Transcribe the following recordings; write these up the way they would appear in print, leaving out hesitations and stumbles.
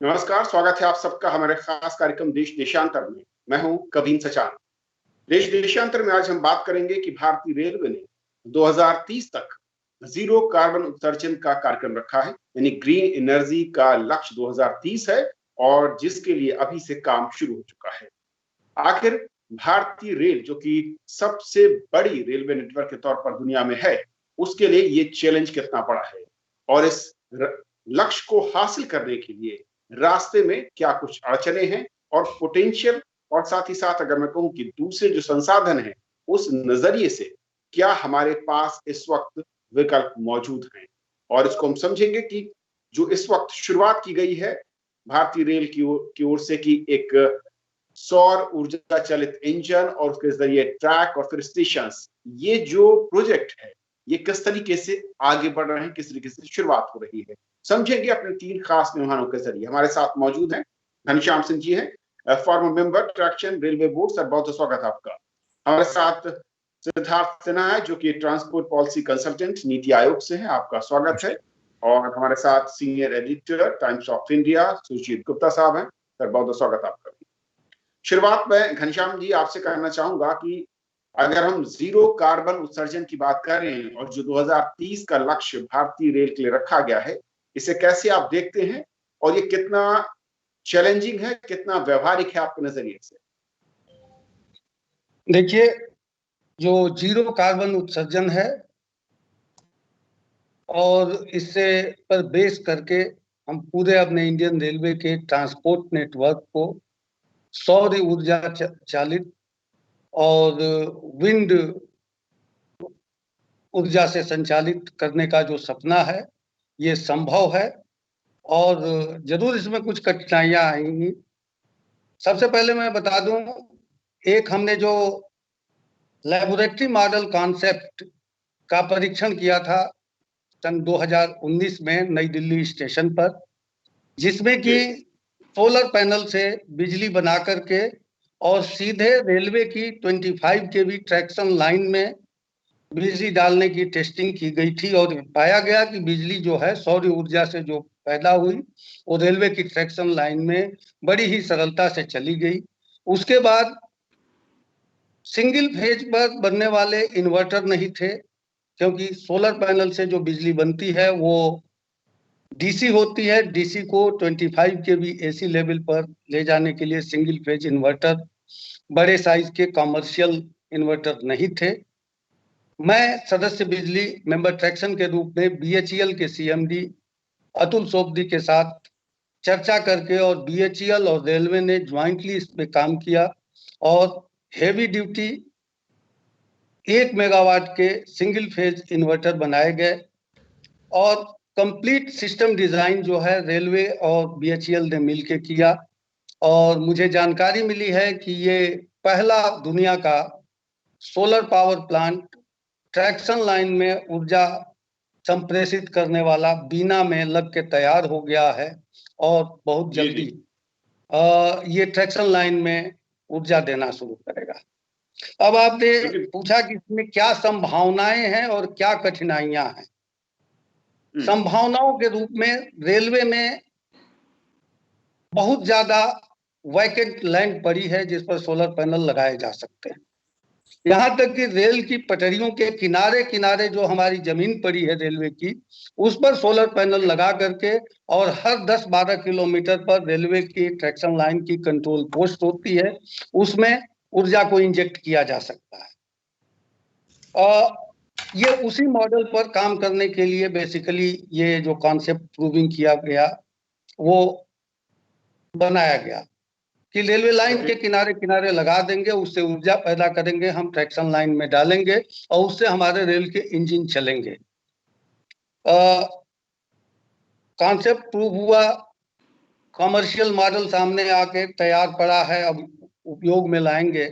नमस्कार, स्वागत है आप सबका हमारे खास कार्यक्रम देश देशांतर में। मैं हूं कवीन सचान। देश देशांतर में आज हम बात करेंगे कि भारतीय रेलवे ने 2030 तक जीरो कार्बन उत्सर्जन का कार्यक्रम रखा है, यानी ग्रीन एनर्जी का लक्ष्य 2030 है और जिसके लिए अभी से काम शुरू हो चुका है। आखिर भारतीय रेल, जो कि सबसे बड़ी रेलवे नेटवर्क के तौर पर दुनिया में है, उसके लिए ये चैलेंज कितना बड़ा है और इस लक्ष्य को हासिल करने के लिए रास्ते में क्या कुछ अड़चने हैं और पोटेंशियल, और साथ ही साथ अगर मैं कहूं कि दूसरे जो संसाधन हैं उस नजरिए से क्या हमारे पास इस वक्त विकल्प मौजूद हैं, और इसको हम समझेंगे कि जो इस वक्त शुरुआत की गई है भारतीय रेल की ओर से कि एक सौर ऊर्जा चलित इंजन और उसके जरिए ट्रैक और फिर स्टेशन, ये जो प्रोजेक्ट है ये किस तरीके से आगे बढ़ रहे हैं, किस तरीके से शुरुआत हो रही है, समझेंगे अपने तीन खास मेहमानों के जरिए। हमारे साथ मौजूद हैं घनश्याम सिंह जी हैं, farmer member traction railway board. Sir, बहुत बहुत स्वागत है आपका। हमारे साथ सिद्धार्थ सिन्हा है, जो कि transport policy consultant NITI Aayog से है, आपका स्वागत है। और हमारे साथ senior editor Times of India Sujit Gupta साहब हैं। सर, बहुत बहुत स्वागत आपका। शुरुआत में घनश्याम जी आपसे कहना चाहूंगा कि अगर हम जीरो कार्बन उत्सर्जन की बात करें और जो 2030 का लक्ष्य भारतीय रेल के लिए रखा गया है, इसे कैसे आप देखते हैं और ये कितना चैलेंजिंग है, कितना व्यवहारिक है आपके नजरिए से? देखिए, जो जीरो कार्बन उत्सर्जन है और इससे पर बेस करके हम पूरे अपने इंडियन रेलवे के ट्रांसपोर्ट नेटवर्क को सौर ऊर्जा चालित और विंड ऊर्जा से संचालित करने का जो सपना है ये संभव है, और जरूर इसमें कुछ कठिनाइयां आएंगी। सबसे पहले मैं बता दूं, एक हमने जो लेबोरेटरी मॉडल कॉन्सेप्ट का परीक्षण किया था सन 2019 में नई दिल्ली स्टेशन पर, जिसमें कि सोलर पैनल से बिजली बना करके और सीधे रेलवे की 25 केवी ट्रैक्शन लाइन में बिजली डालने की टेस्टिंग की गई थी और पाया गया कि बिजली जो है सौर ऊर्जा से जो पैदा हुई वो रेलवे की ट्रैक्शन लाइन में बड़ी ही सरलता से चली गई। उसके बाद सिंगल फेज पर बनने वाले इन्वर्टर नहीं थे, क्योंकि सोलर पैनल से जो बिजली बनती है वो डीसी होती है। डीसी को 25 केवी एसी लेवल पर ले जाने के लिए सिंगल फेज इन्वर्टर, बड़े साइज के कॉमर्शियल इन्वर्टर नहीं थे। मैं सदस्य बिजली मेंबर ट्रैक्शन के रूप में बीएचईएल के सीएमडी अतुल सोबदी के साथ चर्चा करके और बीएचईएल और रेलवे ने ज्वाइंटली इस पे काम किया और हेवी ड्यूटी 1 मेगावाट के सिंगल फेज इन्वर्टर बनाए गए और कंप्लीट सिस्टम डिजाइन जो है रेलवे और बीएचईएल ने मिलकर किया। और मुझे जानकारी मिली है कि ये पहला दुनिया का solar power plant traction line में ऊर्जा संप्रेषित करने वाला बीना में लग के तैयार हो गया है और बहुत जल्दी ये ट्रैक्शन लाइन में ऊर्जा देना शुरू करेगा। अब आपने पूछा कि इसमें क्या संभावनाएं हैं और क्या कठिनाइयां हैं। संभावनाओं के रूप में रेलवे में बहुत ज्यादा वैकेंट लैंड पड़ी है जिस पर सोलर पैनल लगाए जा सकते हैं। यहाँ तक कि रेल की पटरियों के किनारे किनारे जो हमारी जमीन पड़ी है रेलवे की, उस पर सोलर पैनल लगा करके और हर 10-12 किलोमीटर पर रेलवे की ट्रैक्शन लाइन की कंट्रोल पोस्ट होती है, उसमें ऊर्जा को इंजेक्ट किया जा सकता है। ये उसी मॉडल पर काम करने के लिए बेसिकली ये जो कॉन्सेप्ट प्रूविंग किया गया वो बनाया गया कि रेलवे लाइन के किनारे किनारे लगा देंगे, उससे ऊर्जा पैदा करेंगे, हम ट्रैक्शन लाइन में डालेंगे और उससे हमारे रेल के इंजन चलेंगे। कॉन्सेप्ट प्रूव हुआ, कॉमर्शियल मॉडल सामने आके तैयार पड़ा है, अब उपयोग में लाएंगे।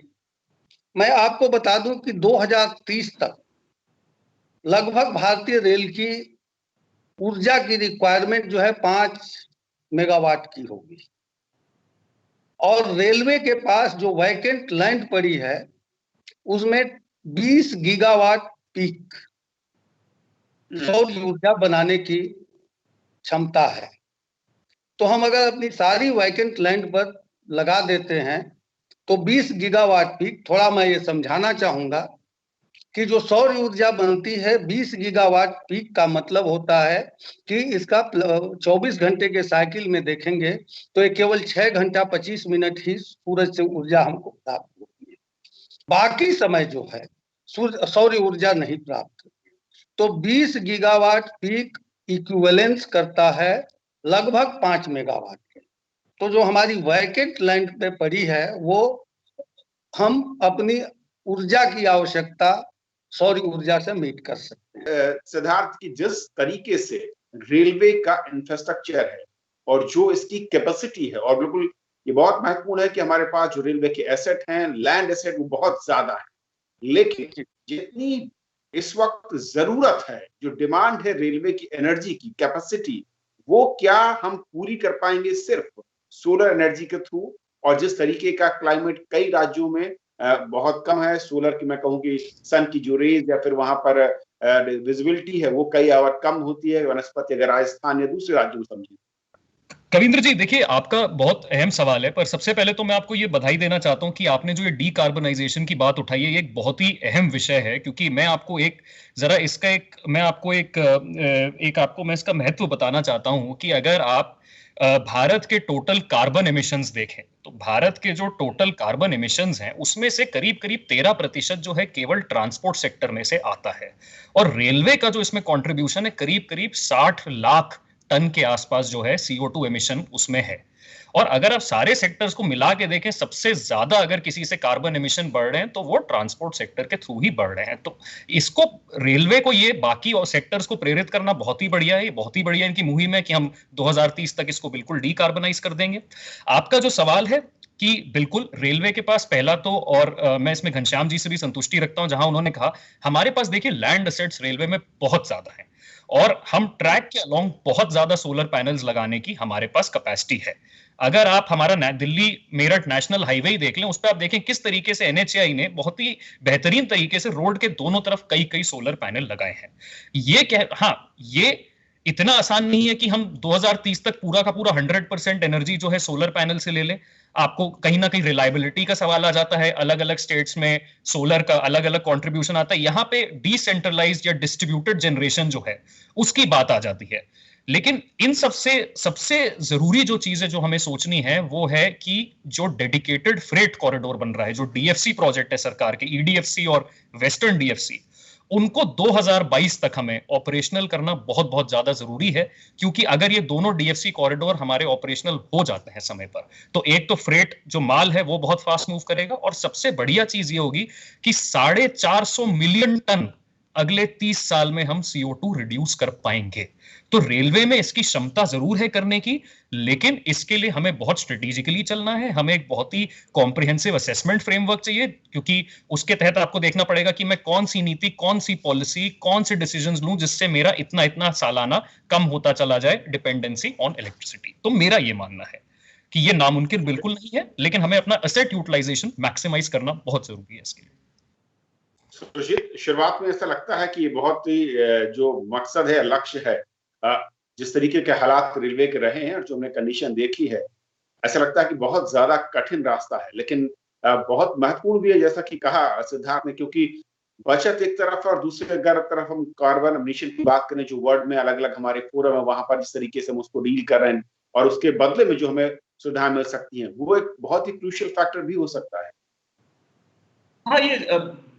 मैं आपको बता दूं कि 2030 तक लगभग भारतीय रेल की ऊर्जा की रिक्वायरमेंट जो है 5 मेगावाट की होगी और रेलवे के पास जो वैकेंट लैंड पड़ी है उसमें 20 गीगावाट पीक सौर ऊर्जा बनाने की क्षमता है। तो हम अगर अपनी सारी वैकेंट लैंड पर लगा देते हैं तो 20 गीगावाट पीक, थोड़ा मैं ये समझाना चाहूंगा कि जो सौर ऊर्जा बनती है 20 गीगावाट पीक का मतलब होता है कि इसका 24 घंटे के साइकिल में देखेंगे तो ये केवल 6 घंटा 25 मिनट ही सूरज से ऊर्जा हमको प्राप्त होती है, बाकी समय जो है सौर ऊर्जा नहीं प्राप्त होती। तो 20 गीगावाट पीक इक्विवेलेंस करता है लगभग 5 मेगावाट के। तो जो हमारी वैकेंट लैंड पे पड़ी है वो हम अपनी ऊर्जा की आवश्यकता सौर ऊर्जा से मीट कर सकते हैं। सिद्धार्थ की जिस तरीके से रेलवे का इंफ्रास्ट्रक्चर है और जो इसकी कैपेसिटी है, और बिल्कुल ये बहुत महत्वपूर्ण है कि हमारे पास जो रेलवे के एसेट हैं, लैंड एसेट, वो बहुत ज्यादा है, लेकिन जितनी इस वक्त जरूरत है, जो डिमांड है रेलवे की एनर्जी की कैपेसिटी, वो क्या हम पूरी कर पाएंगे सिर्फ सोलर एनर्जी के थ्रू? और जिस तरीके का क्लाइमेट कई राज्यों में बहुत कम है सोलर की, मैं कहूँ कि सन की जो रेज या फिर वहां पर विजिबिलिटी है वो कई और कम होती है वनस्पति, अगर राजस्थान या दूसरे राज्यों में समझें। कविंद्र जी, देखिए आपका बहुत अहम सवाल है, पर सबसे पहले तो मैं आपको ये बधाई देना चाहता हूं कि आपने जो ये डीकार्बनाइजेशन की बात उठाई है, ये एक बहुत ही अहम विषय है, क्योंकि मैं आपको मैं इसका महत्व बताना चाहता हूं कि अगर आप भारत के टोटल कार्बन एमिशंस देखें तो भारत के जो टोटल कार्बन एमिशंस हैं उसमें से करीब करीब 13% जो है केवल ट्रांसपोर्ट सेक्टर में से आता है, और रेलवे का जो इसमें कंट्रीब्यूशन है करीब करीब 60 लाख टन के आसपास जो है CO2 एमिशन उसमें है। और अगर आप सारे सेक्टर्स को मिला के देखें, सबसे ज्यादा अगर किसी से कार्बन एमिशन बढ़ रहे हैं तो वो ट्रांसपोर्ट सेक्टर के थ्रू ही बढ़ रहे हैं। तो इसको रेलवे को ये बाकी और सेक्टर्स को प्रेरित करना बहुत ही बढ़िया है, बहुत ही बढ़िया इनकी मुहिम है कि हम 2030 तक इसको बिल्कुल डीकार्बनाइज कर देंगे। आपका जो सवाल है कि बिल्कुल रेलवे के पास पहला तो, और मैं इसमें घनश्याम जी से भी संतुष्टि रखता हूं जहां उन्होंने कहा हमारे पास देखिए लैंड एसेट्स रेलवे में बहुत ज्यादा है और हम ट्रैक के अलोंग बहुत ज्यादा सोलर पैनल्स लगाने की हमारे पास कैपेसिटी है। अगर आप हमारा दिल्ली मेरठ नेशनल हाईवे ही देख लें, उस पर आप देखें किस तरीके से NHAI ने बहुत ही बेहतरीन तरीके से रोड के दोनों तरफ कई कई सोलर पैनल लगाए हैं। ये इतना आसान नहीं है कि हम 2030 तक पूरा का पूरा 100% एनर्जी जो है सोलर पैनल से ले लें। आपको कहीं ना कहीं रिलायबिलिटी का सवाल आ जाता है, अलग अलग स्टेट्स में सोलर का अलग अलग कंट्रीब्यूशन आता है, यहाँ पे डिसेंट्रलाइज्ड या डिस्ट्रीब्यूटेड जनरेशन जो है उसकी बात आ जाती है। लेकिन इन सबसे जरूरी जो चीज है जो हमें सोचनी है वो है कि जो डेडिकेटेड फ्रेट कॉरिडोर बन रहा है, जो DFC प्रोजेक्ट है सरकार के, EDFC और वेस्टर्न DFC, उनको 2022 तक हमें ऑपरेशनल करना बहुत बहुत ज्यादा जरूरी है, क्योंकि अगर ये दोनों DFC कॉरिडोर हमारे ऑपरेशनल हो जाते हैं समय पर तो एक तो फ्रेट जो माल है वो बहुत फास्ट मूव करेगा, और सबसे बढ़िया चीज ये होगी कि 450 मिलियन टन अगले 30 साल में हम CO2 रिड्यूस कर पाएंगे। तो रेलवे में इसकी क्षमता जरूर है करने की, लेकिन इसके लिए हमें बहुत स्ट्रेटेजिकली चलना है, हमें एक बहुत ही कॉम्प्रिहेंसिव असेसमेंट फ्रेमवर्क चाहिए, क्योंकि उसके तहत आपको देखना पड़ेगा कि मैं कौन सी नीति, कौन सी पॉलिसी, कौन से डिसीजंस लूं जिससे मेरा इतना इतना सालाना कम होता चला जाए डिपेंडेंसी ऑन इलेक्ट्रिसिटी। तो मेरा ये मानना है कि ये नामुमकिन बिल्कुल नहीं है, लेकिन हमें अपना एसेट यूटिलाइजेशन मैक्सिमाइज करना बहुत जरूरी है इसके लिए। सुजीत, शुरुआत में ऐसा लगता है कि ये बहुत ही जो मकसद है, लक्ष्य है, जिस तरीके के हालात रेलवे के रहे हैं और जो हमने कंडीशन देखी है, ऐसा लगता है कि बहुत ज्यादा कठिन रास्ता है, लेकिन बहुत महत्वपूर्ण भी है, जैसा कि कहा सिद्धार्थ ने, क्योंकि बचत एक तरफ और दूसरी तरफ हम कार्बन एमिशन की बात करें, जो वर्ल्ड में अलग अलग हमारे फोरम है वहां पर जिस तरीके से हम उसको डील कर रहे हैं और उसके बदले में जो हमें सुविधाएं मिल सकती हैं, वो एक बहुत ही क्रूशियल फैक्टर भी हो सकता है। हाँ, ये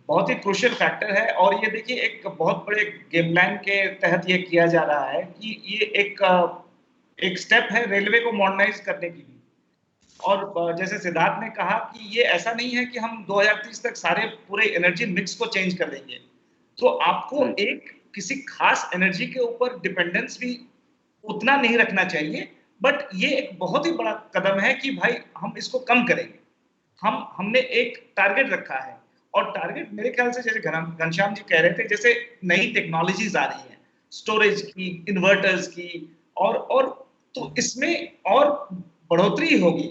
बहुत ही क्रूशियल फैक्टर है, और ये देखिए एक बहुत बड़े गेम प्लान के तहत ये किया जा रहा है कि ये एक स्टेप है रेलवे को मॉडर्नाइज करने की भी। और जैसे सिद्धार्थ ने कहा कि ये ऐसा नहीं है कि हम 2030 तक सारे पूरे एनर्जी मिक्स को चेंज कर देंगे, तो आपको एक किसी खास एनर्जी के ऊपर डिपेंडेंस भी उतना नहीं रखना चाहिए, बट ये एक बहुत ही बड़ा कदम है कि भाई हम इसको कम करेंगे। हमने एक टारगेट रखा है, और टारगेट मेरे ख्याल से जैसे घनश्याम जी कह रहे थे, जैसे नई टेक्नोलॉजीज आ रही हैं स्टोरेज की, इन्वर्टर्स की, और तो इसमें और बढ़ोतरी होगी।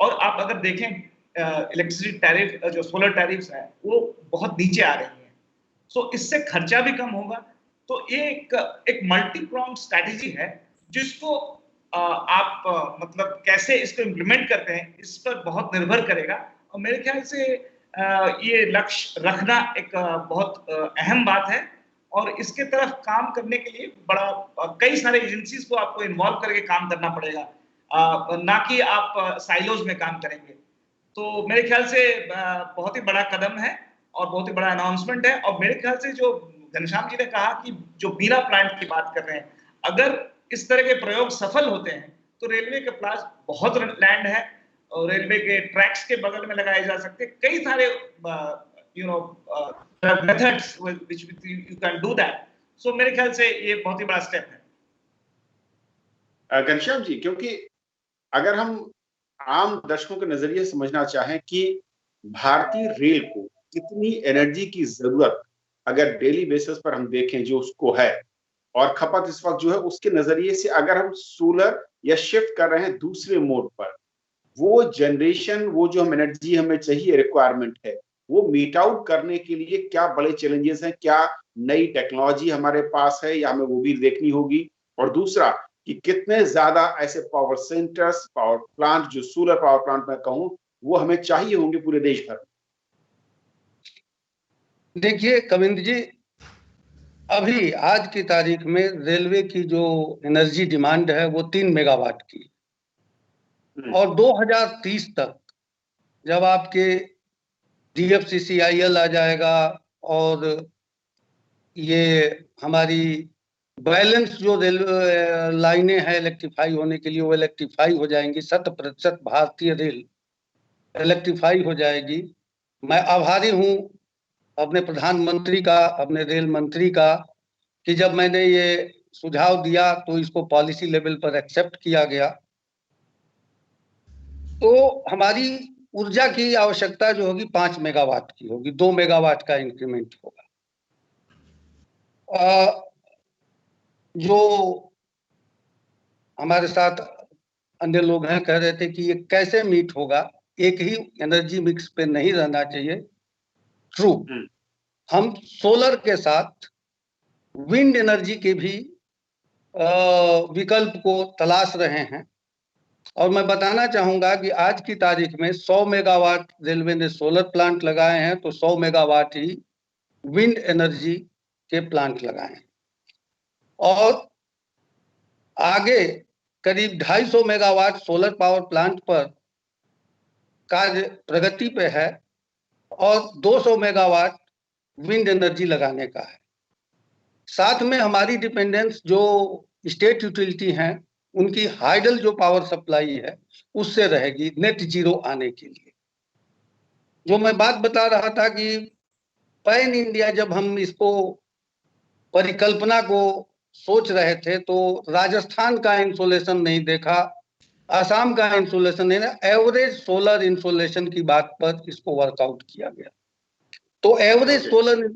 और आप अगर देखें इलेक्ट्रिसिटी टैरिफ, जो सोलर टैरिफ्स हैं वो बहुत नीचे आ रही हैं, सो इससे खर्चा भी कम होगा। तो ये एक मल्टी प्रॉन्ग स्ट्रैटेजी है जिसको आप मतलब कैसे इसको इम्प्लीमेंट करते हैं, इस पर बहुत निर्भर करेगा। और मेरे ख्याल से ये लक्ष्य रखना एक बहुत अहम बात है, और इसके तरफ काम करने के लिए कई सारे एजेंसीज को आपको इन्वॉल्व करके काम करना पड़ेगा, ना कि आप साइलोज में काम करेंगे। तो मेरे ख्याल से बहुत ही बड़ा कदम है और बहुत ही बड़ा अनाउंसमेंट है। और मेरे ख्याल से जो घनश्याम जी ने कहा कि जो बीना प्लांट की बात कर रहे हैं, अगर इस तरह के प्रयोग सफल होते हैं तो रेलवे के पास बहुत लैंड है, और रेलवे के ट्रैक्स के बगल में लगाए जा सकते हैं कई सारे methods which you can do that. So मेरे ख्याल से ये बहुत ही बड़ा स्टेप है। घनश्याम जी, क्योंकि अगर हम आम दर्शकों के नजरिए समझना चाहें कि भारतीय रेल को कितनी एनर्जी की जरूरत अगर डेली बेसिस पर हम देखें जो उसको है, और खपत इस वक्त जो है उसके नजरिए से अगर हम सोलर या शिफ्ट कर रहे हैं दूसरे मोड पर, वो जनरेशन, वो जो हम एनर्जी हमें चाहिए, रिक्वायरमेंट है, वो मीट आउट करने के लिए क्या बड़े चैलेंजेस हैं, क्या नई टेक्नोलॉजी हमारे पास है, या हमें वो भी देखनी होगी। और दूसरा कि कितने ज्यादा ऐसे पावर सेंटर्स, पावर प्लांट, जो सोलर पावर प्लांट मैं कहूं, वो हमें चाहिए होंगे पूरे देश भर में। देखिए कविंद्र जी, अभी आज की तारीख में रेलवे की जो एनर्जी डिमांड है वो 3 मेगावाट की, और 2030 तक जब आपके DFCCIL आ जाएगा और ये हमारी बैलेंस जो रेलवे लाइनें हैं इलेक्ट्रीफाई होने के लिए, वो इलेक्ट्रीफाई हो जाएंगी, 100% भारतीय रेल इलेक्ट्रीफाई हो जाएगी। मैं आभारी हूं अपने प्रधानमंत्री का, अपने रेल मंत्री का, कि जब मैंने ये सुझाव दिया तो इसको पॉलिसी लेवल पर एक्सेप्ट किया गया। तो हमारी ऊर्जा की आवश्यकता जो होगी 5 मेगावाट की होगी, 2 मेगावाट का इंक्रीमेंट होगा। जो हमारे साथ अन्य लोग हैं कह रहे थे कि ये कैसे मीट होगा, एक ही एनर्जी मिक्स पे नहीं रहना चाहिए। ट्रू, हम सोलर के साथ विंड एनर्जी के भी विकल्प को तलाश रहे हैं, और मैं बताना चाहूंगा कि आज की तारीख में 100 मेगावाट रेलवे ने सोलर प्लांट लगाए हैं, तो 100 मेगावाट ही विंड एनर्जी के प्लांट लगाए हैं, और आगे करीब 250 मेगावाट सोलर पावर प्लांट पर कार्य प्रगति पे है, और 200 मेगावाट विंड एनर्जी लगाने का है। साथ में हमारी डिपेंडेंस जो स्टेट यूटिलिटी हैं, उनकी हाइडल जो पावर सप्लाई है उससे रहेगी नेट जीरो आने के लिए। जो मैं बात बता रहा था कि पैन इंडिया, जब हम इसको परिकल्पना को सोच रहे थे तो राजस्थान का इंसोलेशन नहीं देखा, असम का इंसोलेशन नहीं, एवरेज सोलर इंसोलेशन की बात पर इसको वर्कआउट किया गया। तो एवरेज सोलर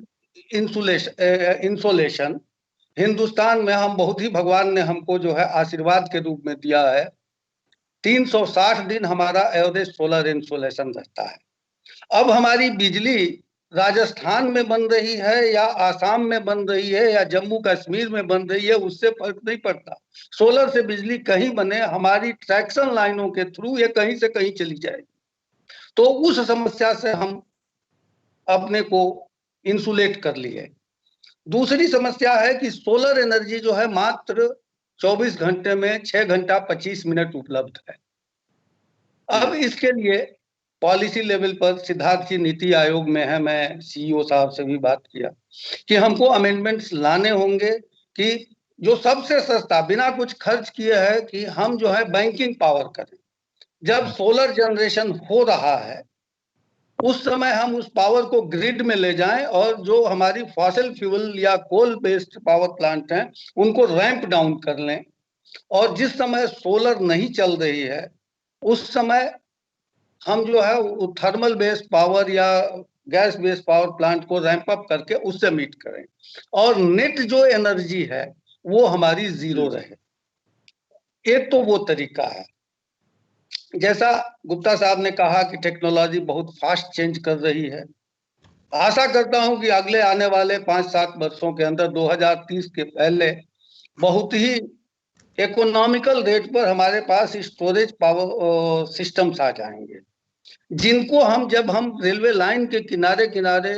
इंसोलेशन हिंदुस्तान में हम बहुत ही, भगवान ने हमको जो है आशीर्वाद के रूप में दिया है। 360 दिन हमारा एवरेज सोलर इंसोलेशन रहता है। अब हमारी बिजली राजस्थान में बन रही है या आसाम में बन रही है या जम्मू कश्मीर में बन रही है, उससे फर्क नहीं पड़ता। सोलर से बिजली कहीं बने, हमारी ट्रैक्शन लाइनों के थ्रू ये कहीं से कहीं चली जाएगी। तो उस समस्या से हम अपने को इंसुलेट कर लिए। दूसरी समस्या है कि सोलर एनर्जी जो है मात्र 24 घंटे में 6 घंटा 25 मिनट उपलब्ध है। अब इसके लिए पॉलिसी लेवल पर सिद्धार्थ जी नीति आयोग में है, मैं CEO साहब से भी बात किया कि हमको अमेंडमेंट्स लाने होंगे कि जो सबसे सस्ता बिना कुछ खर्च किए है कि हम जो है बैंकिंग पावर करें। जब सोलर जनरेशन हो रहा है उस समय हम उस पावर को ग्रिड में ले जाएं, और जो हमारी फॉसिल फ्यूल या कोल बेस्ड पावर प्लांट हैं उनको रैंप डाउन कर लें, और जिस समय सोलर नहीं चल रही है उस समय हम जो है थर्मल बेस्ड पावर या गैस बेस्ड पावर प्लांट को रैंप अप करके उससे मीट करें, और नेट जो एनर्जी है वो हमारी जीरो रहे। एक तो वो तरीका है। जैसा गुप्ता साहब ने कहा कि टेक्नोलॉजी बहुत फास्ट चेंज कर रही है, आशा करता हूं कि अगले आने वाले 5-7 वर्षों के अंदर 2030 के पहले बहुत ही इकोनॉमिकल रेट पर हमारे पास स्टोरेज पावर सिस्टम्स आ जाएंगे, जिनको जब हम रेलवे लाइन के किनारे किनारे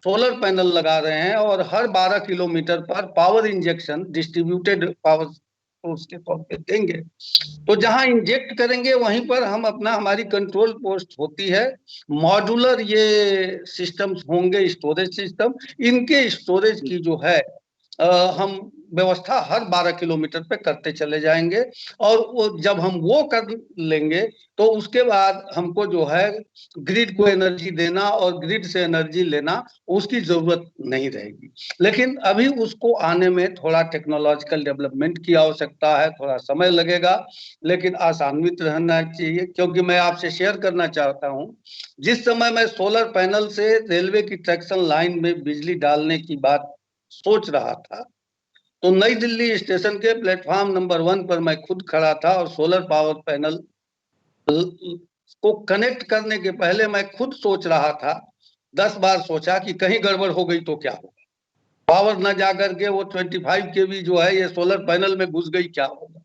सोलर पैनल लगा रहे हैं और हर 12 किलोमीटर पर power injection distributed power source के तौर पे देंगे, तो जहां इंजेक्ट करेंगे वहीं पर हमारी कंट्रोल पोस्ट होती है। मॉड्यूलर ये सिस्टम्स होंगे, स्टोरेज सिस्टम। इनके स्टोरेज की जो है हम व्यवस्था हर 12 किलोमीटर पे करते चले जाएंगे, और वो जब हम वो कर लेंगे तो उसके बाद हमको जो है ग्रिड को एनर्जी देना और ग्रिड से एनर्जी लेना उसकी जरूरत नहीं रहेगी। लेकिन अभी उसको आने में थोड़ा टेक्नोलॉजिकल डेवलपमेंट की आवश्यकता है, थोड़ा समय लगेगा, लेकिन आसान्वित रहना चाहिए। क्योंकि मैं आपसे शेयर करना चाहता हूं, जिस समय मैं सोलर पैनल से रेलवे की ट्रैक्शन लाइन में बिजली डालने की बात सोच रहा था, तो नई दिल्ली स्टेशन के प्लेटफॉर्म नंबर 1 पर मैं खुद खड़ा था और सोलर पावर पैनल को कनेक्ट करने के पहले मैं खुद सोच रहा था, 10 बार सोचा कि कहीं गड़बड़ हो गई तो क्या होगा, पावर न जाकर के वो 25 kV जो है ये सोलर पैनल में घुस गई, क्या होगा।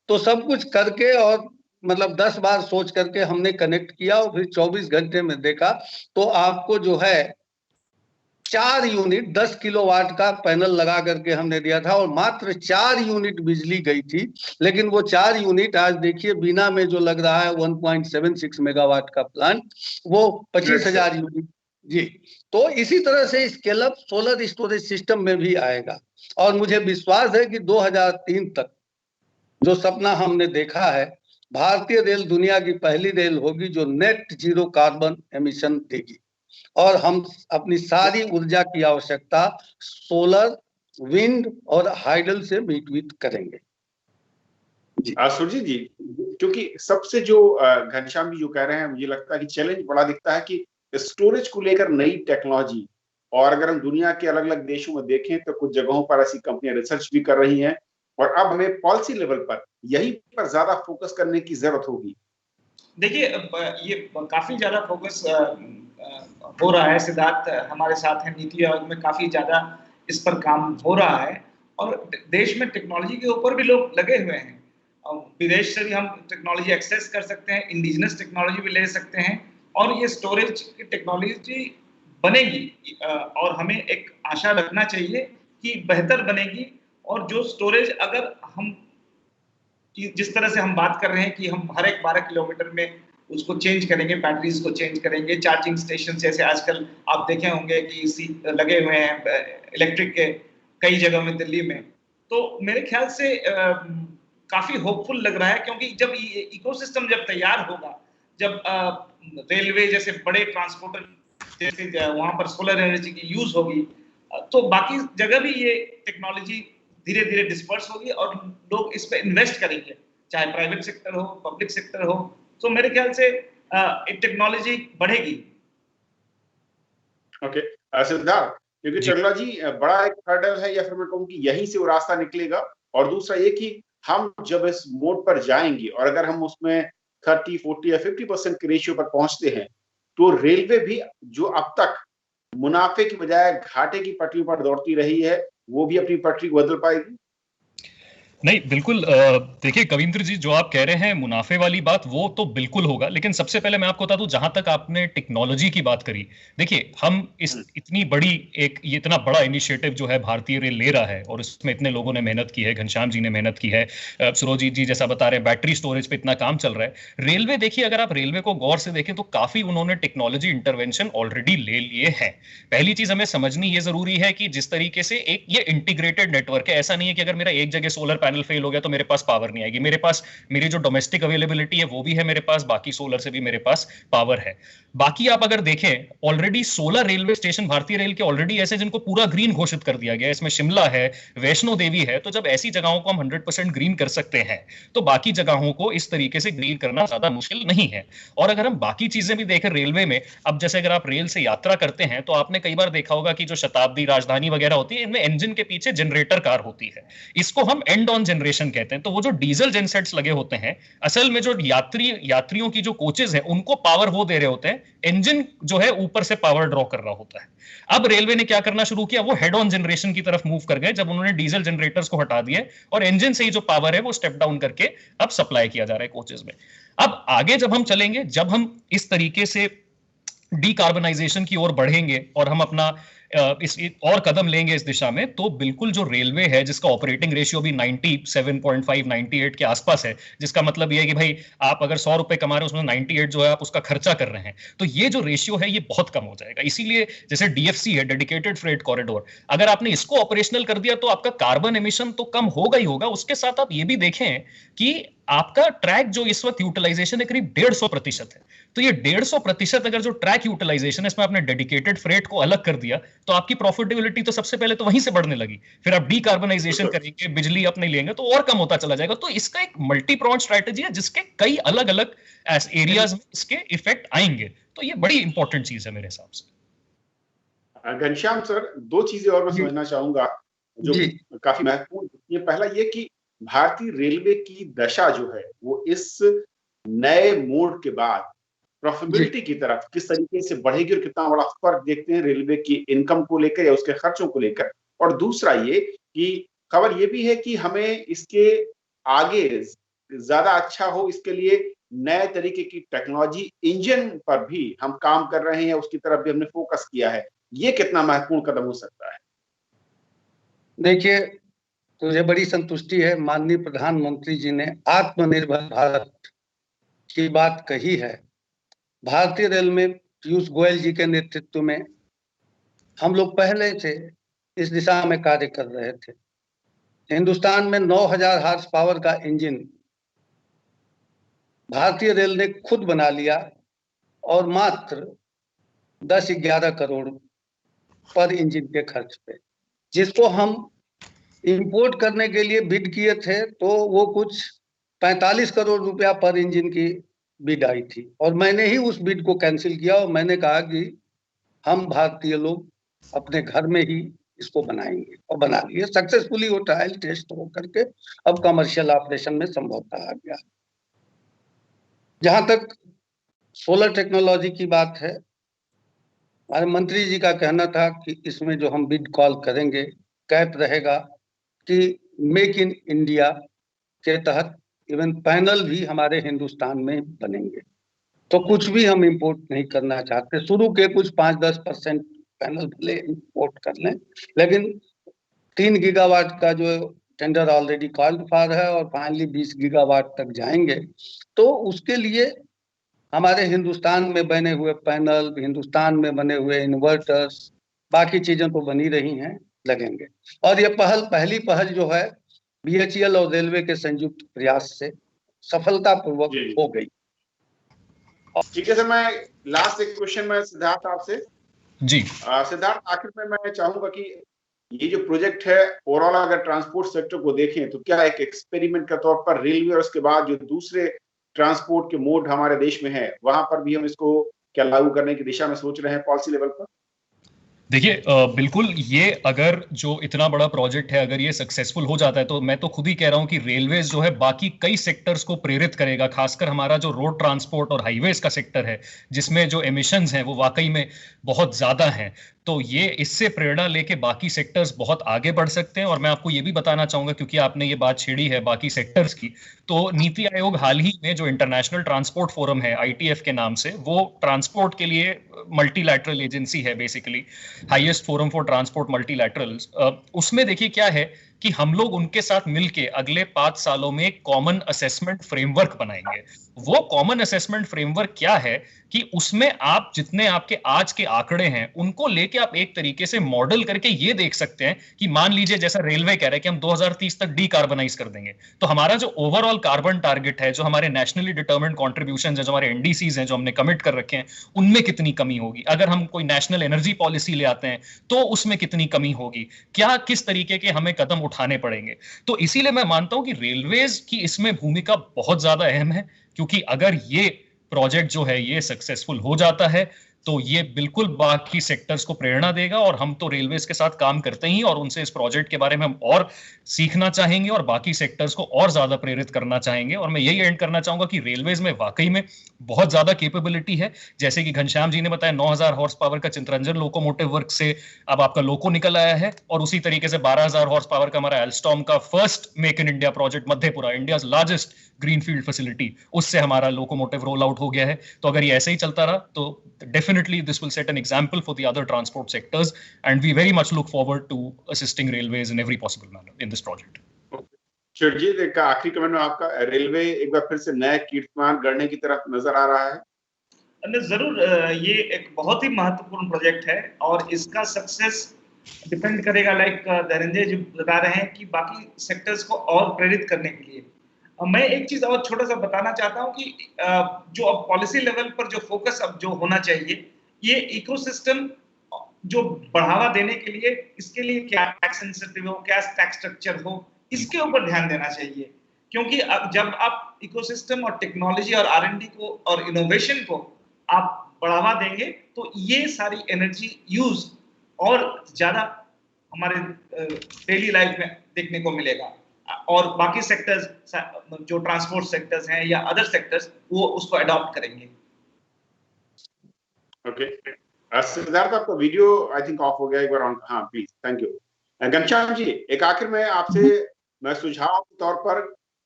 तो सब कुछ करके और मतलब 10 बार सोच करके हमने कनेक्ट किया और फिर 24 घंटे में देखा तो आपको जो है 4 यूनिट 10 किलोवाट का पैनल लगा करके हमने दिया था और मात्र 4 यूनिट बिजली गई थी। लेकिन वो 4 यूनिट आज देखिए बीना में जो लग रहा है 1.76 मेगावाट का प्लांट, वो 25,000 यूनिट। जी, तो इसी तरह से scale up solar storage system में भी आएगा, और मुझे विश्वास है कि 2003 तक जो सपना हमने देखा है, भारतीय रेल दुनिया की पहली रेल होगी जो नेट जीरो कार्बन एमिशन देगी, और हम अपनी सारी ऊर्जा की आवश्यकता सोलर, विंड और हाइडल से मीट करेंगे। सुरजीत जी, क्योंकि सबसे जो घनश्याम जी जो कह रहे हैं, मुझे लगता है कि चैलेंज बड़ा दिखता है कि स्टोरेज को लेकर नई टेक्नोलॉजी, और अगर हम दुनिया के अलग अलग देशों में देखें तो कुछ जगहों पर ऐसी कंपनियां रिसर्च भी कर रही हैं, और अब हमें पॉलिसी लेवल पर यही पर ज्यादा फोकस करने की जरूरत होगी। देखिए, ये काफी ज्यादा फोकस हो रहा है। सिद्धार्थ हमारे साथ हैं, नीति आयोग में काफी ज्यादा इस पर काम हो रहा है, और देश में टेक्नोलॉजी के ऊपर भी लोग लगे हुए हैं। विदेश से भी हम टेक्नोलॉजी एक्सेस कर सकते हैं, इंडिजिनस टेक्नोलॉजी भी ले सकते हैं, और ये स्टोरेज की टेक्नोलॉजी बनेगी, और हमें एक आशा रखना चाहिए कि बेहतर बनेगी। और जो स्टोरेज अगर हम जिस तरह से हम बात कर रहे हैं कि हम हर एक 12 किलोमीटर में उसको चेंज करेंगे, बैटरीज को चेंज करेंगे, चार्जिंग स्टेशन जैसे आजकल आप देखे होंगे कि लगे हुए हैं इलेक्ट्रिक के कई जगह में दिल्ली में, तो मेरे ख्याल से काफी होपफुल लग रहा है। क्योंकि जब इकोसिस्टम जब तैयार होगा, जब रेलवे जैसे बड़े ट्रांसपोर्टर जैसे वहां पर सोलर एनर्जी की यूज होगी, तो बाकी जगह भी ये टेक्नोलॉजी धीरे धीरे डिस्पर्स होगी और लोग इस पे इन्वेस्ट करेंगे, चाहे प्राइवेट सेक्टर हो, पब्लिक सेक्टर हो। तो मेरे ख्याल से टेक्नोलॉजी बढ़ेगी। ओके, सिद्धार्थ, क्योंकि टेक्नोलॉजी बड़ा एक हर्डल है, या फिर मैं कहूँ कि यहीं से वो रास्ता निकलेगा। और दूसरा ये कि हम जब इस मोड पर जाएंगे और अगर हम उसमें 30, 40 या 50% के रेशियो पर पहुंचते हैं, तो रेलवे भी जो अब तक मुनाफे की बजाय घाटे की पटरी पर दौड़ती रही है, वो भी अपनी पटरी को बदल पाएगी। नहीं, बिल्कुल। देखिए कविंद्र जी, जो आप कह रहे हैं मुनाफे वाली बात, वो तो बिल्कुल होगा। लेकिन सबसे पहले मैं आपको बता दूं, जहां तक आपने टेक्नोलॉजी की बात करी, देखिए हम इस इतनी बड़ी ये इतना बड़ा इनिशिएटिव जो है भारतीय रेल ले रहा है, और इसमें इतने लोगों ने मेहनत की है, घनश्याम जी ने मेहनत की है, सुरोजीत जी जैसा बता रहे हैं, बैटरी स्टोरेज पे इतना काम चल रहा है। रेलवे, देखिए अगर आप रेलवे को गौर से देखें तो काफी उन्होंने टेक्नोलॉजी इंटरवेंशन ऑलरेडी ले लिए हैं। पहली चीज हमें समझनी ये जरूरी है कि जिस तरीके से एक ये इंटीग्रेटेड नेटवर्क है, ऐसा नहीं है कि अगर मेरा एक जगह सोलर पैनल फेल हो गया तो मेरे पास पावर नहीं आएगी। मेरे पास मेरी जो डोमेस्टिक अवेलेबिलिटी है वो भी है मेरे पास, बाकी सोलर से भी मेरे पास पावर है। बाकी आप अगर देखें, ऑलरेडी 16 रेलवे स्टेशन भारतीय रेल के ऑलरेडी ऐसे जिनको पूरा ग्रीन घोषित कर दिया गया है। इसमें शिमला है, वैष्णो देवी है। तो जब ऐसी जगहों को हम 100% ग्रीन कर सकते हैं, तो बाकी जगहों को इस तरीके से ग्रीन करना ज्यादा मुश्किल नहीं है। और अगर हम बाकी चीजें भी देखें रेलवे में, अब जैसे अगर आप रेल से यात्रा करते हैं तो आपने कई बार देखा होगा कि जो शताब्दी, राजधानी वगैरह होती है, इनमें इंजन के पीछे जनरेटर कार होती है। इसको हम एंड ऑन ऑन जनरेशन कहते हैं। तो वो जो डीजल जेनसेट्स लगे होते हैं, असल में जो यात्रियों की जो कोचेज हैं उनको पावर वो दे रहे होते हैं, इंजन जो है ऊपर से पावर ड्रॉ कर रहा होता है। अब रेलवे ने क्या करना शुरू किया, वो हेड ऑन जनरेशन की तरफ मूव कर गए जब उन्होंने डीजल जनरेटर्स को हटा दिए और इंजन से ही जो पावर है वो स्टेप डाउन करके अब सप्लाई किया जा रहा है कोचेज में। अब आगे जब हम चलेंगे, जब हम इस तरीके से डीकार्बनाइजेशन की ओर बढ़ेंगे और हम अपना इस और कदम लेंगे इस दिशा में, तो बिल्कुल जो रेलवे है जिसका ऑपरेटिंग रेशियो भी 97.5 98 के आसपास है, जिसका मतलब ये है कि भाई आप अगर 100 रुपए कमा रहे हो उसमें 98 जो है आप उसका खर्चा कर रहे हैं, तो ये जो रेशियो है ये बहुत कम हो जाएगा। इसीलिए जैसे डीएफसी है, डेडिकेटेड फ्रेट कॉरिडोर, अगर आपने इसको ऑपरेशनल कर दिया तो आपका कार्बन एमिशन तो कम होगा ही होगा, उसके साथ आप ये भी देखें कि आपका ट्रैक जो इस वक्त यूटिलाइजेशन है करीब 150% है। तो ये 150% अगर जो ट्रैक यूटिलाइजेशन है इसमें आपने डेडिकेटेड फ्रेट को अलग कर दिया तो आपकी प्रॉफिटेबिलिटी तो सबसे पहले तो वहीं से बढ़ने लगी, फिर आप डीकार्बनाइजेशन करेंगे, बिजली अपने लेंगे तो और कम होता चला जाएगा। तो इसका एक मल्टी प्रॉन्ड स्ट्रैटेजी है जिसके कई अलग अलग एरियाज में इसके इफेक्ट आएंगे। तो ये बड़ी इंपॉर्टेंट चीज है मेरे हिसाब से। घनश्याम सर, दो चीजें और मैं समझना चाहूंगा जो काफी महत्वपूर्ण है। पहला ये कि भारतीय रेलवे की दशा जो है वो इस नए मोड के बाद प्रॉफिटेबिलिटी की तरफ किस तरीके से बढ़ेगी और कितना बड़ा फर्क देखते हैं रेलवे की इनकम को लेकर या उसके खर्चों को लेकर। और दूसरा ये कि खबर ये भी है कि हमें इसके आगे ज्यादा अच्छा हो इसके लिए नए तरीके की टेक्नोलॉजी इंजन पर भी हम काम कर रहे हैं, उसकी तरफ भी हमने फोकस किया है। ये कितना महत्वपूर्ण कदम हो सकता है? देखिए, मुझे बड़ी संतुष्टि है, माननीय प्रधानमंत्री जी ने आत्मनिर्भर भारत की बात कही है। भारतीय रेल में पीयूष गोयल जी के नेतृत्व में हम लोग पहले से इस दिशा में कार्य कर रहे थे। हिंदुस्तान में 9000 हार्स पावर का इंजन भारतीय रेल ने खुद बना लिया और मात्र 10-11 करोड़ पर इंजन के खर्च पे, जिसको हम इंपोर्ट करने के लिए बिड किए थे तो वो कुछ 45 करोड़ रुपया पर इंजन की बिड आई थी और मैंने ही उस बिड को कैंसिल किया और मैंने कहा कि हम भारतीय लोग अपने घर में ही इसको बनाएंगे और बना लिए। सक्सेसफुली वो ट्रायल टेस्ट हो करके अब कमर्शियल ऑपरेशन में संभवतः आ गया। जहां तक सोलर टेक्नोलॉजी की बात है, हमारे मंत्री जी का कहना था कि इसमें जो हम बिड कॉल करेंगे कैप रहेगा कि मेक इन इंडिया के तहत इवन पैनल भी हमारे हिंदुस्तान में बनेंगे। तो कुछ भी हम इंपोर्ट नहीं करना चाहते। शुरू के कुछ 5-10% पैनल भले इंपोर्ट कर लें, लेकिन 3 गीगावाट का जो टेंडर ऑलरेडी कॉल्ड फॉर है और फाइनली 20 गीगावाट तक जाएंगे, तो उसके लिए हमारे हिंदुस्तान में बने हुए पैनल, हिंदुस्तान में बने हुए इन्वर्टर्स, बाकी चीजें तो बनी रही हैं, लगेंगे। और ये पहली पहल जो है बीएचईएल और रेलवे के संयुक्त प्रयास से सफलतापूर्वक हो गई। ठीक है सर, मैं लास्ट एक क्वेश्चन में सिद्धार्थ आपसे जी। सिद्धार्थ, आखिर में मैं चाहूंगा कि ये जो प्रोजेक्ट है ओवरऑल अगर ट्रांसपोर्ट सेक्टर को देखें तो क्या एक एक्सपेरिमेंट के तौर पर रेलवे और उसके बाद जो दूसरे ट्रांसपोर्ट के मोड हमारे देश में है वहां पर भी हम इसको क्या लागू करने की दिशा में सोच रहे हैं पॉलिसी लेवल पर? देखिए, बिल्कुल, ये अगर जो इतना बड़ा प्रोजेक्ट है अगर ये सक्सेसफुल हो जाता है तो मैं तो खुद ही कह रहा हूं कि रेलवेज जो है बाकी कई सेक्टर्स को प्रेरित करेगा, खासकर हमारा जो रोड ट्रांसपोर्ट और हाईवेज का सेक्टर है जिसमें जो एमिशंस हैं वो वाकई में बहुत ज्यादा हैं। तो ये इससे प्रेरणा लेके बाकी सेक्टर्स बहुत आगे बढ़ सकते हैं। और मैं आपको ये भी बताना चाहूंगा, क्योंकि आपने ये बात छेड़ी है बाकी सेक्टर्स की, तो नीति आयोग हाल ही में जो इंटरनेशनल ट्रांसपोर्ट फोरम है ITF के नाम से, वो ट्रांसपोर्ट के लिए मल्टीलैटरल एजेंसी है, basically highest forum for transport multilaterals. उसमें देखिए क्या है कि हम लोग उनके साथ मिलके अगले 5 सालों में कॉमन असेसमेंट फ्रेमवर्क बनाएंगे। वो कॉमन असेसमेंट फ्रेमवर्क क्या है कि उसमें आप जितने आपके आज के आंकड़े हैं उनको लेके आप एक तरीके से मॉडल करके ये देख सकते हैं कि मान लीजिए जैसा रेलवे कह रहा है कि हम 2030 तक डीकार्बनाइज कर देंगे, तो हमारा जो ओवरऑल कार्बन टारगेट है, जो हमारे नेशनली डिटर्मिन्ड कॉन्ट्रीब्यूशन है, जो हमारे NDCs हैं जो हमने कमिट कर रखे हैं, उनमें कितनी कमी होगी। अगर हम कोई नेशनल एनर्जी पॉलिसी ले आते हैं तो उसमें कितनी कमी होगी, क्या किस तरीके के हमें कदम उठाने पड़ेंगे। तो इसीलिए मैं मानता हूं कि रेलवेज की इसमें भूमिका बहुत ज्यादा अहम है, क्योंकि अगर ये प्रोजेक्ट जो है ये सक्सेसफुल हो जाता है तो ये बिल्कुल बाकी सेक्टर्स को प्रेरणा देगा। और हम तो रेलवेज के साथ काम करते ही और उनसे इस प्रोजेक्ट के बारे में हम और सीखना चाहेंगे और बाकी सेक्टर्स को और ज्यादा प्रेरित करना चाहेंगे। और मैं यही एंड करना चाहूंगा कि रेलवेज में वाकई में बहुत ज्यादा कैपेबिलिटी है। जैसे कि घनश्याम जी ने बताया, 9000 हॉर्स पावर का चित्ररंजन लोकोमोटिव वर्क से अब आपका लोको निकल आया है, और उसी तरीके से 12000 हॉर्स पावर का हमारा एल्स्टॉम का first make in India project Madhepura, India largest greenfield facility, उससे हमारा लोकोमोटिव रोल आउट हो गया है। तो अगर ये ऐसे ही चलता रहा तो definitely this will set an example for the other transport sectors, and we very much look forward to assisting railways in every possible manner in this project. Shivjit, एक आखिरी कमेंट में आपका, रेलवे एक बार फिर से नए कीर्तिमान गढ़ने की तरफ नजर आ रहा है? जरूर, ये एक बहुत ही महत्वपूर्ण प्रोजेक्ट है और इसका सक्सेस डिपेंड करेगा, लाइक धनंजय जी बता रहे हैं, कि बाकी सेक्टर्स को और प्रेरित करने के लिए। मैं एक चीज और छोटा सा बताना चाहता हूं कि जो अब पॉलिसी लेवल पर जो फोकस अब जो होना चाहिए, ये इकोसिस्टम जो बढ़ावा देने के लिए, इसके लिए क्या टैक्स इंसेंटिव हो, क्या टैक्स स्ट्रक्चर हो, इसके ऊपर ध्यान देना चाहिए। क्योंकि जब आप इकोसिस्टम और टेक्नोलॉजी और R&D को और इनोवेशन को आप बढ़ावा देंगे तो ये सारी एनर्जी यूज और ज्यादा हमारे डेली लाइफ में देखने को मिलेगा, और बाकी सेक्टर्स जो ट्रांसपोर्ट सेक्टर्स हैं या अदर सेक्टर्स वो उसको अडॉप्ट करेंगे। ओके, सिद्धार्थ आपका वीडियो आई थिंक ऑफ हो गया, एक बार ऑन। हाँ please, thank you. Ghanshyam ji, एक आखिर में आपसे मैं सुझाव के तौर पर,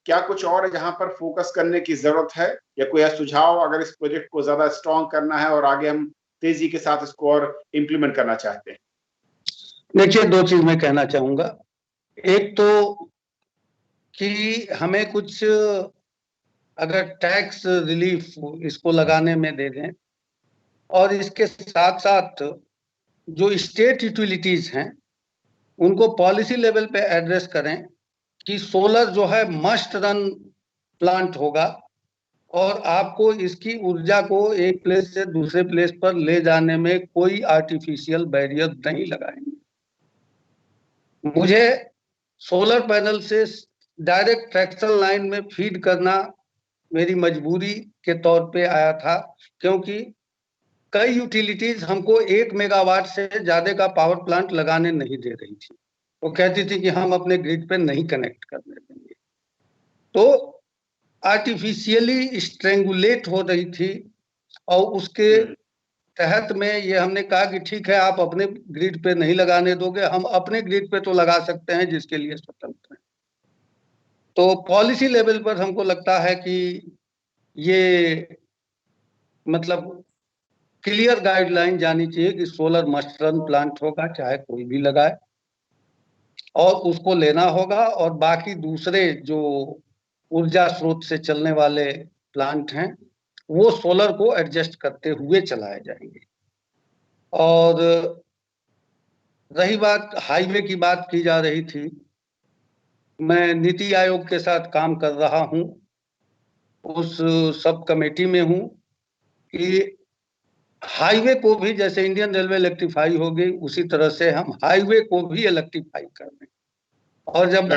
क्या कुछ और है जहां पर फोकस करने की जरूरत है, या कोई सुझाव अगर इस प्रोजेक्ट को ज्यादा स्ट्रॉन्ग करना है और आगे हम तेजी के साथ इसको और इम्प्लीमेंट करना चाहते हैं? देखिए, दो चीज मैं कहना चाहूंगा। एक तो कि हमें कुछ अगर टैक्स रिलीफ इसको लगाने में दे दें, और इसके साथ साथ जो स्टेट यूटिलिटीज हैं उनको पॉलिसी लेवल पे एड्रेस करें कि सोलर जो है मस्ट रन प्लांट होगा, और आपको इसकी ऊर्जा को एक प्लेस से दूसरे प्लेस पर ले जाने में कोई आर्टिफिशियल बैरियर नहीं लगाएंगे। मुझे सोलर पैनल से डायरेक्ट ट्रैक्शन लाइन में फीड करना मेरी मजबूरी के तौर पे आया था, क्योंकि कई यूटिलिटीज हमको 1 मेगावाट से ज्यादा का पावर प्लांट लगाने नहीं दे रही थी। वो कहती थी कि हम अपने ग्रिड पे नहीं कनेक्ट करने देंगे। तो आर्टिफिशियली स्ट्रेंगुलेट हो रही थी, और उसके तहत में ये हमने कहा कि ठीक है, आप अपने ग्रिड पे नहीं लगाने दोगे, हम अपने ग्रिड पे तो लगा सकते हैं जिसके लिए स्वतंत्र है। तो पॉलिसी लेवल पर हमको लगता है कि ये मतलब क्लियर गाइडलाइन जानी चाहिए कि सोलर मस्ट रन प्लांट होगा, चाहे कोई भी लगाए, और उसको लेना होगा। और बाकी दूसरे जो ऊर्जा स्रोत से चलने वाले प्लांट हैं वो सोलर को एडजस्ट करते हुए चलाए जाएंगे। और रही बात हाईवे की, बात की जा रही थी, मैं नीति आयोग के साथ काम कर रहा हूं, उस सब कमेटी में हूं कि हाईवे को भी जैसे इंडियन रेलवे इलेक्ट्रीफाई हो गई, उसी तरह से हम हाईवे को भी इलेक्ट्रीफाई कर दें। और जब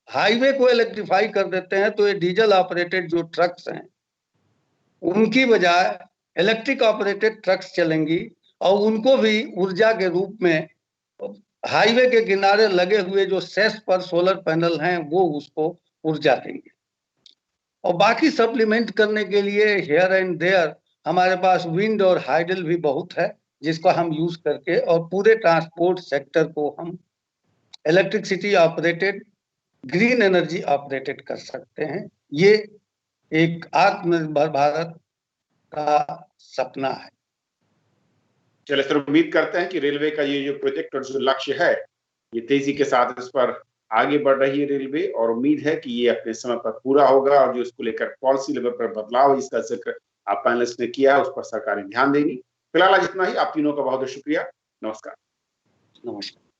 हाईवे को इलेक्ट्रीफाई कर देते हैं तो ये डीजल ऑपरेटेड जो ट्रक्स हैं उनकी बजाय इलेक्ट्रिक ऑपरेटेड ट्रक्स चलेंगी, और उनको भी ऊर्जा के रूप में हाईवे के किनारे लगे हुए जो सेस पर सोलर पैनल हैं वो उसको ऊर्जा देंगे। और बाकी सप्लीमेंट करने के लिए हियर एंड देयर हमारे पास विंड और हाइडल भी बहुत है, जिसको हम यूज करके और पूरे ट्रांसपोर्ट सेक्टर को हम electricity operated, green energy operated कर सकते हैं। ये एक आत्मनिर्भर भारत का सपना है। चलिए सर, उम्मीद करते हैं कि रेलवे का ये जो प्रोजेक्ट और जो लक्ष्य है, ये तेजी के साथ इस पर आगे बढ़ रही है रेलवे, और उम्मीद है कि ये अपने समय पर पूरा होगा, और जो इसको लेकर पॉलिसी लेवल पर बदलाव जिसका जिक्र आप पैनलिस्ट ने किया उस पर सरकारें ध्यान देंगी। फिलहाल आज इतना ही। आप तीनों का बहुत बहुत शुक्रिया। नमस्कार। नमस्कार।